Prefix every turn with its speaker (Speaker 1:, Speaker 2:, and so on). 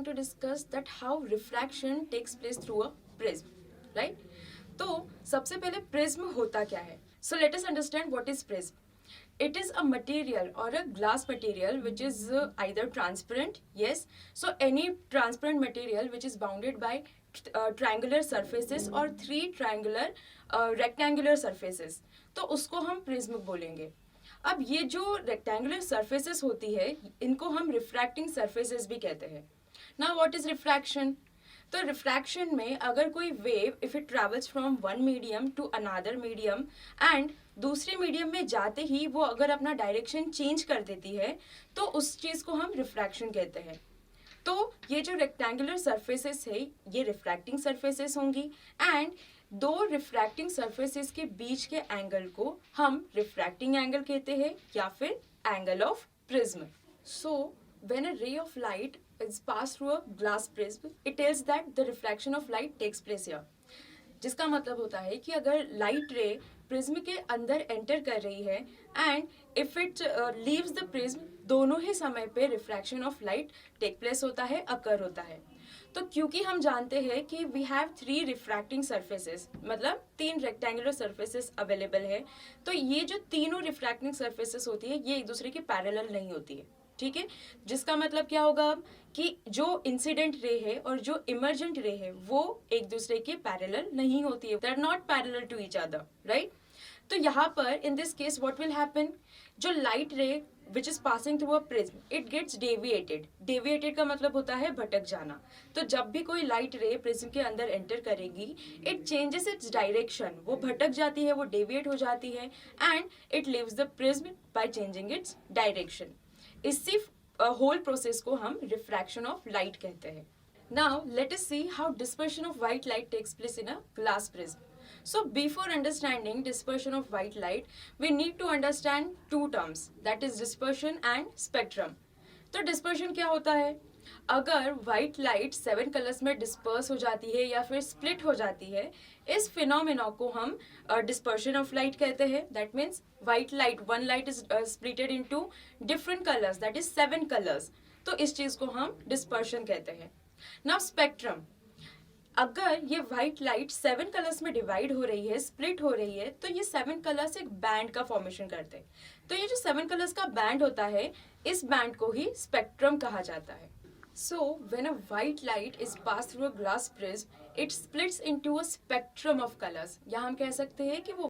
Speaker 1: going to discuss that how refraction takes place through a prism, right? तो सबसे पहले prism होता क्या है? So let us understand what is prism. It is a material or a glass material which is either transparent, yes. So any transparent material which is bounded by triangular surfaces or three triangular rectangular surfaces, तो उसको हम prism बोलेंगे. अब ये जो rectangular surfaces होती है इनको हम रिफ्रैक्टिंग सरफेसेस भी कहते हैं. Now what is refraction? तो रिफ्रैक्शन में अगर कोई wave if it travels from one medium to another medium and दूसरे मीडियम में जाते ही वो अगर अपना डायरेक्शन चेंज कर देती है तो उस चीज को हम रिफ्रैक्शन कहते हैं. तो ये जो रेक्टेंगुलर सरफेसेस है ये रिफ्रैक्टिंग सरफेसेस होंगी एंड दो रिफ्रैक्टिंग सरफेसेस के बीच के एंगल को हम रिफ्रैक्टिंग एंगल कहते हैं या फिर angle of prism. So when a ray of light is passed through a glass prism, it tells that the refraction of light takes place here. जिसका मतलब होता है कि अगर लाइट रे प्रिज्म के अंदर एंटर कर रही है and if it leaves the prism, दोनों ही समय पे refraction of light take place होता है, अकर होता है. तो क्योंकि हम जानते हैं कि we have three refracting surfaces, मतलब तीन रेक्टेंगुलर सरफेसेस अवेलेबल है, तो ये जो तीनों रिफ्रैक्टिंग सरफेसेस होती है ये एक दूसरे के पैरेलल नहीं होती है. ठीक है, जिसका मतलब क्या होगा अब कि जो इंसिडेंट रे है और जो इमर्जेंट रे है वो एक दूसरे के पैरेलल नहीं होती है. They are not parallel to each other, right? तो यहाँ पर in this case what will happen, जो light ray which is passing through a prism it gets deviated. Deviated का मतलब होता है भटक जाना. तो जब भी कोई लाइट रे प्रिज्म के अंदर एंटर करेगी इट चेंजेस इट्स डायरेक्शन, वो भटक जाती है, वो डेविएट हो जाती है and it leaves the prism by changing its direction. इसी होल प्रोसेस को हम रिफ्रैक्शन ऑफ लाइट कहते हैं. Now let us see how dispersion of white light takes place in a glass prism. So before understanding dispersion of white light, we need to understand two terms, that is dispersion and spectrum. तो dispersion क्या होता है? अगर white light 7 colours में disperse हो जाती है या फिर स्प्लिट हो जाती है, इस फिनोमेना को हम डिस्पर्शन ऑफ लाइट कहते हैं. That means white light, one light is splitted into different colours, that is 7 colours. तो इस चीज को हम डिस्पर्शन कहते हैं. नाउ स्पेक्ट्रम, अगर ये व्हाइट लाइट 7 कलर्स में डिवाइड हो रही है, स्प्लिट हो रही है, तो ये 7 कलर्स एक बैंड का फॉर्मेशन करते हैं. तो ये जो 7 कलर्स का बैंड होता है इस बैंड को ही स्पेक्ट्रम कहा जाता है. So when a white light is passed through a glass prism, it splits into a spectrum of colors. यहाँ हम कह सकते हैं कि वो